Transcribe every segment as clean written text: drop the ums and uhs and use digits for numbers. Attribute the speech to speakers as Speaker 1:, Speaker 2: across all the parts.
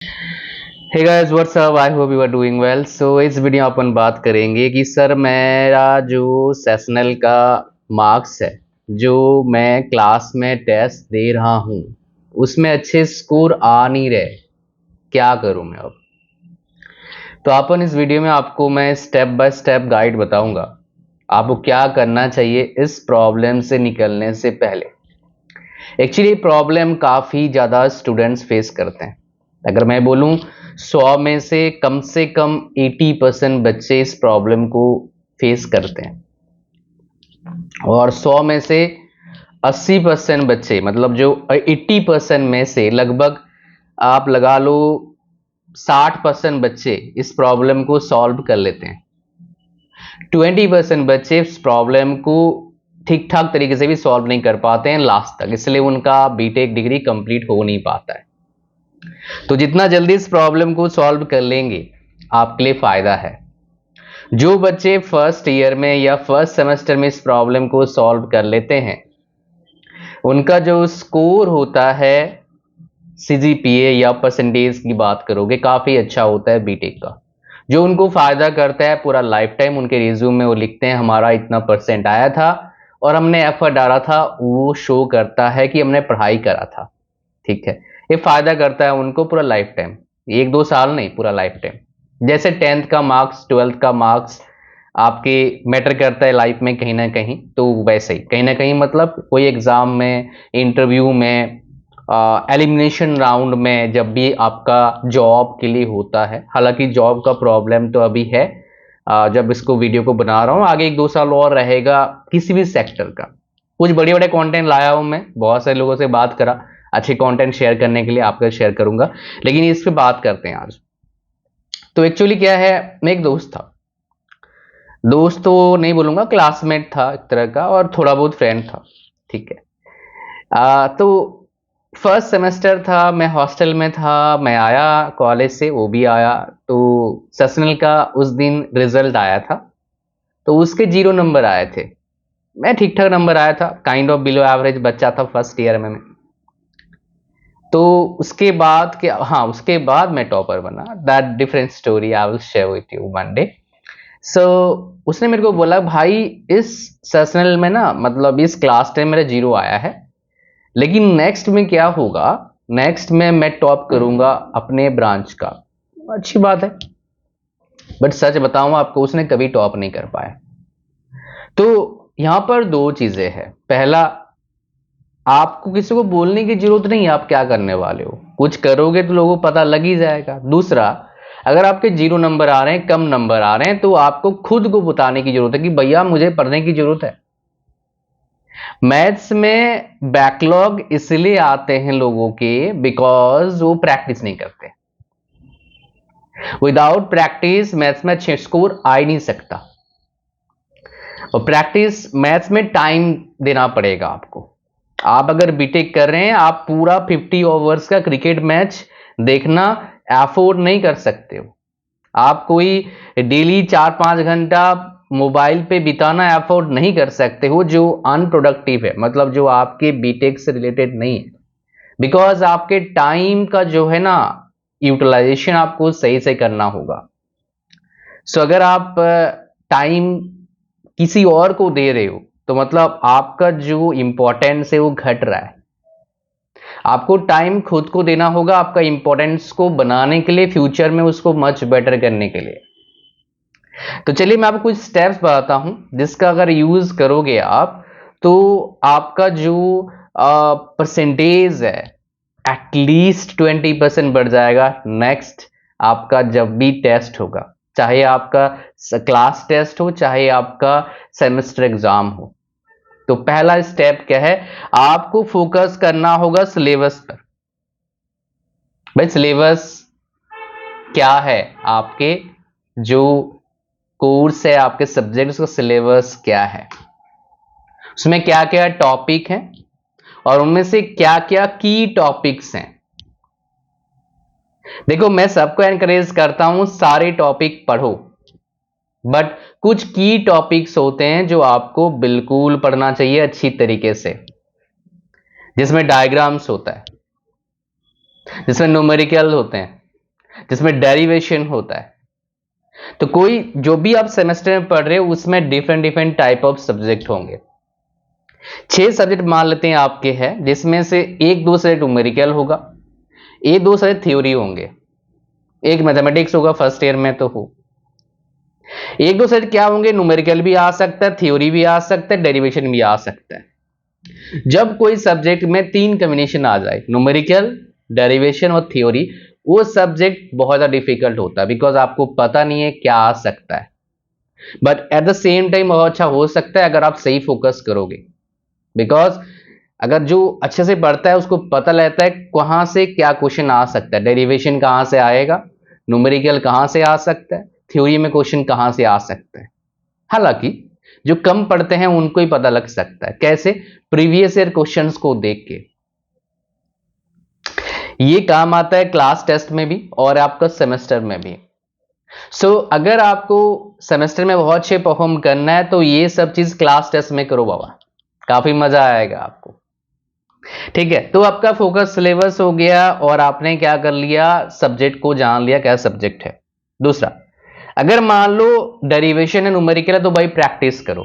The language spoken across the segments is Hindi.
Speaker 1: Hey guys what's up, I hope you are doing well. So इस वीडियो में अपन बात करेंगे कि सर मेरा जो सेशनल का मार्क्स है, जो मैं क्लास में टेस्ट दे रहा हूँ उसमें अच्छे स्कोर आ नहीं रहे, क्या करूँ मैं अब। तो अपन इस वीडियो में आपको मैं स्टेप बाय स्टेप गाइड बताऊंगा आपको क्या करना चाहिए इस प्रॉब्लम से निकलने से पहले। एक्चुअली प्रॉब्लम काफ़ी ज़्यादा स्टूडेंट्स फेस करते हैं। अगर मैं बोलूं 100 में से कम 80% बच्चे इस प्रॉब्लम को फेस करते हैं और 100 में से 80% बच्चे, मतलब जो 80% में से लगभग आप लगा लो 60% बच्चे इस प्रॉब्लम को सॉल्व कर लेते हैं। 20% बच्चे इस प्रॉब्लम को ठीक ठाक तरीके से भी सॉल्व नहीं कर पाते हैं लास्ट तक, इसलिए उनका बीटेक डिग्री कंप्लीट हो नहीं पाता है। तो जितना जल्दी इस प्रॉब्लम को सॉल्व कर लेंगे आपके लिए फायदा है। जो बच्चे फर्स्ट ईयर में या फर्स्ट सेमेस्टर में इस प्रॉब्लम को सॉल्व कर लेते हैं उनका जो स्कोर होता है सीजीपीए या परसेंटेज की बात करोगे काफी अच्छा होता है बीटेक का, जो उनको फायदा करता है पूरा लाइफ टाइम। उनके रिज्यूम में वो लिखते हैं हमारा इतना परसेंट आया था और हमने एफर्ट डाला था, वो शो करता है कि हमने पढ़ाई करा था। ठीक है, ये फायदा करता है उनको पूरा लाइफ टाइम, 1-2 साल नहीं, पूरा लाइफ टाइम। जैसे 10th का मार्क्स 12th का मार्क्स आपके मैटर करता है लाइफ में कहीं ना कहीं, तो वैसे ही कहीं ना कहीं मतलब कोई एग्जाम में, इंटरव्यू में, एलिमिनेशन राउंड में, जब भी आपका जॉब के लिए होता है। हालांकि जॉब का प्रॉब्लम तो अभी है, जब इसको वीडियो को बना रहा हूँ, आगे 1-2 साल और रहेगा किसी भी सेक्टर का। कुछ बड़े बड़े कंटेंट लाया हूं मैं, बहुत सारे लोगों से बात करा, अच्छे कंटेंट शेयर करने के लिए आपका शेयर करूंगा, लेकिन इस पे बात करते हैं आज। तो एक्चुअली क्या है, मैं एक दोस्त था, दोस्त तो नहीं बोलूंगा, क्लासमेट था एक तरह का और थोड़ा बहुत फ्रेंड था। ठीक है, तो फर्स्ट सेमेस्टर था, मैं हॉस्टल में था, मैं आया कॉलेज से, वो भी आया। तो सेशनल का उस दिन रिजल्ट आया था, तो उसके 0 नंबर आए थे। मैं ठीक ठाक नंबर आया था, काइंड ऑफ बिलो एवरेज बच्चा था फर्स्ट ईयर में मैं। तो उसके बाद क्या, हाँ उसके बाद मैं टॉपर बना। That different story I will share with you one day. So उसने मेरे को बोला भाई इस सेशनल में ना, मतलब इस क्लास 10 मेरा 0 आया है, लेकिन नेक्स्ट में क्या होगा, नेक्स्ट में मैं टॉप करूंगा अपने ब्रांच का। अच्छी बात है, बट सच बताऊं आपको, उसने कभी टॉप नहीं कर पाया। तो यहां पर दो चीजें हैं। पहला, आपको किसी को बोलने की जरूरत नहीं है आप क्या करने वाले हो, कुछ करोगे तो लोगों को पता लग ही जाएगा। दूसरा, अगर आपके 0 नंबर आ रहे हैं, कम नंबर आ रहे हैं, तो आपको खुद को बताने की जरूरत है कि भैया मुझे पढ़ने की जरूरत है। मैथ्स में बैकलॉग इसलिए आते हैं लोगों के बिकॉज वो प्रैक्टिस नहीं करते। विदाउट प्रैक्टिस मैथ्स में अच्छे स्कोर आ ही नहीं सकता, और प्रैक्टिस मैथ्स में टाइम देना पड़ेगा आपको। आप अगर बीटेक कर रहे हैं, आप पूरा 50 ओवर्स का क्रिकेट मैच देखना अफोर्ड नहीं कर सकते हो। आप कोई डेली 4-5 घंटा मोबाइल पे बिताना अफोर्ड नहीं कर सकते हो, जो अनप्रोडक्टिव है, मतलब जो आपके बीटेक से रिलेटेड नहीं है। बिकॉज आपके टाइम का जो है ना, यूटिलाइजेशन आपको सही से करना होगा। सो अगर आप टाइम किसी और को दे रहे हो, तो मतलब आपका जो इंपॉर्टेंस है वो घट रहा है। आपको टाइम खुद को देना होगा आपका इंपॉर्टेंस को बनाने के लिए, फ्यूचर में उसको मच बेटर करने के लिए। तो चलिए मैं आपको कुछ स्टेप्स बताता हूं जिसका अगर यूज करोगे आप, तो आपका जो परसेंटेज है एटलीस्ट 20% बढ़ जाएगा। नेक्स्ट आपका जब भी टेस्ट होगा, चाहे आपका क्लास टेस्ट हो चाहे आपका सेमेस्टर एग्जाम हो, तो पहला स्टेप क्या है, आपको फोकस करना होगा सिलेबस पर। भाई सिलेबस क्या है, आपके जो कोर्स है, आपके सब्जेक्ट्स का सिलेबस क्या है, उसमें क्या क्या टॉपिक हैं और उनमें से क्या क्या की टॉपिक्स हैं। देखो मैं सबको एनकरेज करता हूं सारे टॉपिक पढ़ो, बट कुछ की टॉपिक्स होते हैं जो आपको बिल्कुल पढ़ना चाहिए अच्छी तरीके से, जिसमें डायग्राम्स होता है, जिसमें न्यूमेरिकल होते हैं, जिसमें डेरिवेशन होता है। तो कोई जो भी आप सेमेस्टर में पढ़ रहे हो उसमें different different type of subject होंगे। 6 सब्जेक्ट मान लेते हैं आपके हैं, जिसमें से एक दो सब्जेक्ट न्यूमेरिकल होगा, एक दो सब्जेक्ट थ्योरी होंगे, एक मैथमेटिक्स होगा फर्स्ट ईयर में तो हो। एक दो सब्जेक्ट क्या होंगे, न्यूमेरिकल भी आ सकता है, थ्योरी भी आ सकता है, डेरिवेशन भी आ सकता है। जब कोई सब्जेक्ट में 3 कॉम्बिनेशन आ जाए, न्यूमेरिकल, डेरिवेशन और थ्योरी, वो सब्जेक्ट बहुत ज्यादा डिफिकल्ट होता है, बिकॉज आपको पता नहीं है क्या आ सकता है। But at the same time बहुत अच्छा हो सकता है अगर आप सही फोकस करोगे, बिकॉज अगर जो अच्छे से पढ़ता है उसको पता रहता है कहां से क्या क्वेश्चन आ सकता है, डेरिवेशन कहां से आएगा, न्यूमेरिकल कहां से आ सकता है, थ्योरी में क्वेश्चन कहां से आ सकता है। हालांकि जो कम पढ़ते हैं उनको ही पता लग सकता है, कैसे, प्रीवियस ईयर क्वेश्चंस को देख के। ये काम आता है क्लास टेस्ट में भी और आपका सेमेस्टर में भी। अगर आपको सेमेस्टर में बहुत अच्छे परफॉर्म करना है तो ये सब चीज क्लास टेस्ट में करो बाबा, काफी मजा आएगा आपको। ठीक है, तो आपका फोकस सिलेबस हो गया और आपने क्या कर लिया, सब्जेक्ट को जान लिया क्या सब्जेक्ट है। दूसरा, अगर मान लो डेरिवेशन है, न्यूमेरिकल है, तो भाई प्रैक्टिस करो।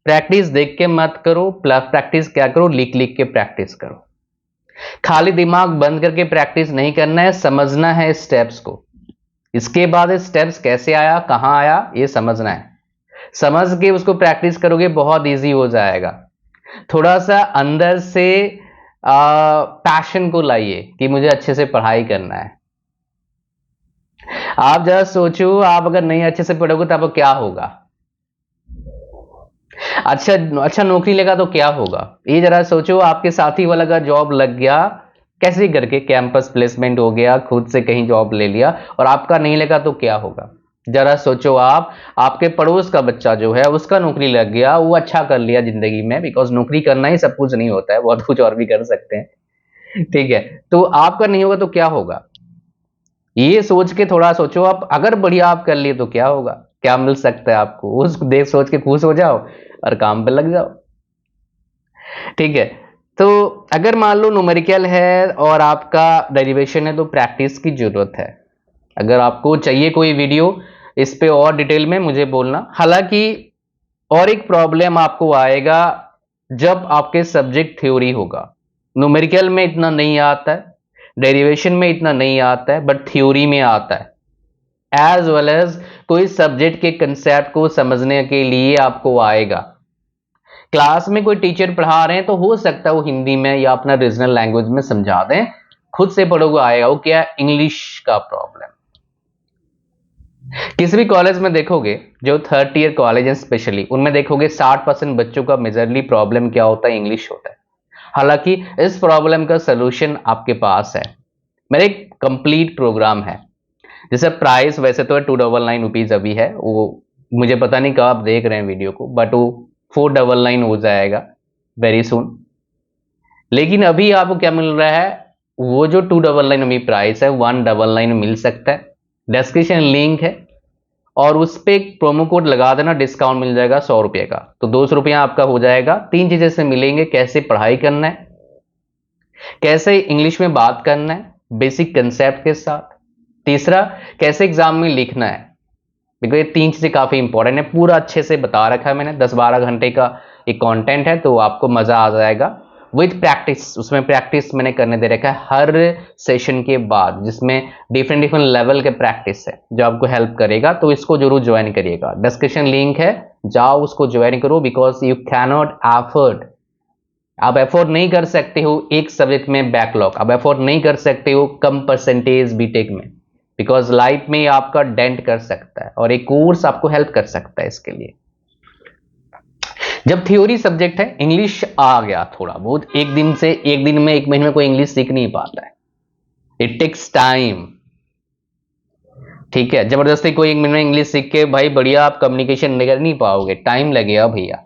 Speaker 1: प्रैक्टिस देख के मत करो, प्लस प्रैक्टिस क्या करो, लिख लिख के प्रैक्टिस करो। खाली दिमाग बंद करके प्रैक्टिस नहीं करना है, समझना है स्टेप्स को। इसके बाद स्टेप्स कैसे आया, कहां आया, ये समझना है। समझ के उसको प्रैक्टिस करोगे बहुत इजी हो जाएगा। थोड़ा सा अंदर से पैशन को लाइए कि मुझे अच्छे से पढ़ाई करना है। आप जरा सोचो, आप अगर नहीं अच्छे से पढ़ोगे तो आपको क्या होगा। अच्छा अच्छा नौकरी लेगा तो क्या होगा, ये जरा सोचो। आपके साथी वाला का जॉब लग गया, कैसे करके कैंपस प्लेसमेंट हो गया, खुद से कहीं जॉब ले लिया, और आपका नहीं लगा तो क्या होगा। जरा सोचो आप, आपके पड़ोस का बच्चा जो है उसका नौकरी लग गया, वो अच्छा कर लिया जिंदगी में, बिकॉज नौकरी करना ही सब कुछ नहीं होता है, बहुत कुछ और भी कर सकते हैं। ठीक है, तो आपका नहीं होगा तो क्या होगा, ये सोच के थोड़ा सोचो। आप अगर बढ़िया आप कर लिए तो क्या होगा, क्या मिल सकता है आपको, उसको देख सोच के खुश हो जाओ और काम पे लग जाओ। ठीक है, तो अगर मान लो न्यूमेरिकल है और आपका डेरिवेशन है तो प्रैक्टिस की जरूरत है। अगर आपको चाहिए कोई वीडियो इस पे और डिटेल में मुझे बोलना। हालांकि और एक प्रॉब्लम आपको आएगा जब आपके सब्जेक्ट थ्योरी होगा। न्यूमेरिकल में इतना नहीं आता है, डेरिवेशन में इतना नहीं आता है, बट थ्योरी में आता है, एज वेल एज कोई सब्जेक्ट के कंसेप्ट को समझने के लिए आपको आएगा। क्लास में कोई टीचर पढ़ा रहे हैं तो हो सकता है वो हिंदी में या अपना रीजनल लैंग्वेज में समझा दें, खुद से पढ़ोगे आएगा, वो क्या, इंग्लिश का प्रॉब्लम। किसी भी कॉलेज में देखोगे, जो थर्ड ईयर कॉलेज है स्पेशली, उनमें देखोगे 60% बच्चों का मेजरली प्रॉब्लम क्या होता है, इंग्लिश होता है। हालांकि इस प्रॉब्लम का सोल्यूशन आपके पास है, मेरे एक कंप्लीट प्रोग्राम है। जैसे प्राइस वैसे तो 299 रुपीज अभी है, वो मुझे पता नहीं कब आप देख रहे हैं वीडियो को, बट वो 499 हो जाएगा वेरी सुन। लेकिन अभी आपको क्या मिल रहा है, वो जो 299 अभी प्राइस है 199 मिल सकता है। डिस्क्रिप्शन लिंक है और उस पर एक प्रोमो कोड लगा देना, डिस्काउंट मिल जाएगा 100 रुपये का, तो 200 रुपया आपका हो जाएगा। 3 चीजें से मिलेंगे, कैसे पढ़ाई करना है, कैसे इंग्लिश में बात करना है बेसिक कंसेप्ट के साथ, तीसरा कैसे एग्जाम में लिखना है, बिकॉज ये 3 चीजें काफी इंपॉर्टेंट है। पूरा अच्छे से बता रखा है मैंने, 10-12 घंटे का एक कंटेंट है, तो आपको मजा आ जाएगा विद प्रैक्टिस। उसमें प्रैक्टिस मैंने करने दे रखा है हर सेशन के बाद, जिसमें डिफरेंट डिफरेंट लेवल के प्रैक्टिस है जो आपको हेल्प करेगा, तो इसको जरूर ज्वाइन करिएगा। डिस्क्रिप्शन लिंक है, जाओ उसको ज्वाइन करो, बिकॉज यू कैनॉट अफोर्ड, आप एफोर्ड नहीं कर सकते हो एक सब्जेक्ट में बैकलॉग, आप एफोर्ड नहीं कर सकते हो कम परसेंटेज बीटेक में, बिकॉज लाइफ में आपका डेंट कर सकता है और एक कोर्स आपको हेल्प कर सकता है इसके लिए। जब थ्योरी सब्जेक्ट है, इंग्लिश आ गया थोड़ा बहुत, एक दिन से एक दिन में, एक महीने में कोई इंग्लिश सीख नहीं पाता है, इट टेक्स टाइम। ठीक है, जबरदस्ती कोई एक महीने में इंग्लिश सीख के भाई बढ़िया आप कम्युनिकेशन नहीं कर नहीं पाओगे, टाइम लगेगा भैया।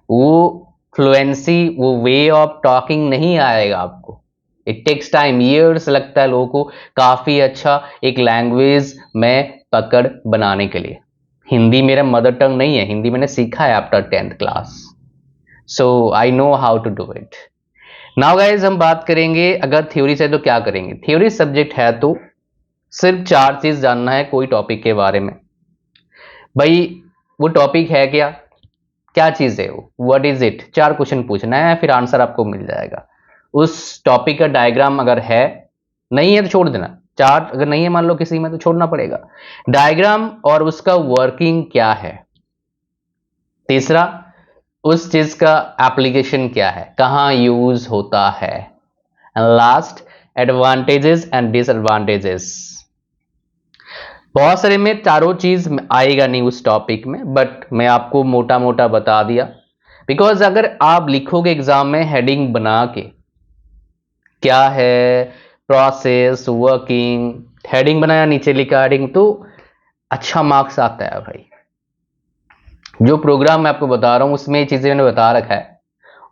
Speaker 1: वो फ्लुएंसी, वो वे ऑफ टॉकिंग नहीं आएगा आपको, इट टेक्स टाइम, ईयर्स लगता है लोगों को काफी अच्छा एक लैंग्वेज में पकड़ बनाने के लिए। हिंदी मेरा मदर टंग नहीं है, हिंदी मैंने सीखा है after 10th class, so I know how to do it. Now guys हम बात करेंगे, अगर थ्योरी से तो क्या करेंगे। थ्योरी सब्जेक्ट है तो सिर्फ 4 चीज जानना है कोई टॉपिक के बारे में। भाई वो टॉपिक है क्या, क्या चीज है वो, व्हाट इज इट, 4 क्वेश्चन पूछना है, फिर आंसर आपको मिल जाएगा। उस टॉपिक का डायग्राम अगर है, नहीं है तो छोड़ देना। चार्ट अगर नहीं है मान लो किसी में, तो छोड़ना पड़ेगा। डायग्राम और उसका वर्किंग क्या है। तीसरा, उस चीज का एप्लीकेशन क्या है, कहां यूज होता है। And last, advantages and disadvantages. बहुत सारे में चारों चीज आएगा नहीं उस टॉपिक में, बट मैं आपको मोटा मोटा बता दिया। बिकॉज अगर आप लिखोगे एग्जाम में हेडिंग बना के, क्या है प्रोसेस वर्किंग, हेडिंग बनाया नीचे लिखा हेडिंग, तो अच्छा मार्क्स आता है भाई। जो प्रोग्राम मैं आपको बता रहा हूं उसमें ये चीजें मैंने बता रखा है,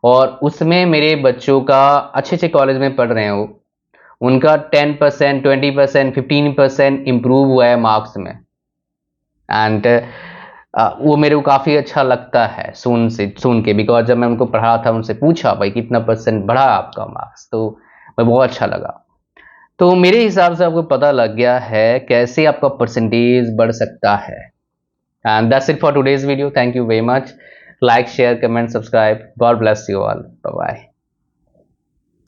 Speaker 1: और उसमें मेरे बच्चों का अच्छे अच्छे कॉलेज में पढ़ रहे हो, उनका 10%, 20%, 15% इंप्रूव हुआ है मार्क्स में। एंड वो मेरे को काफ़ी अच्छा लगता है सुन के, बिकॉज जब मैं उनको पढ़ा था, उनसे पूछा भाई कितना परसेंट बढ़ा आपका मार्क्स, तो मैं बहुत अच्छा लगा। तो मेरे हिसाब से आपको पता लग गया है कैसे आपका परसेंटेज बढ़ सकता है। And that's it for today's video. Thank you very much. Like, share, comment, subscribe. God bless you all. Bye bye.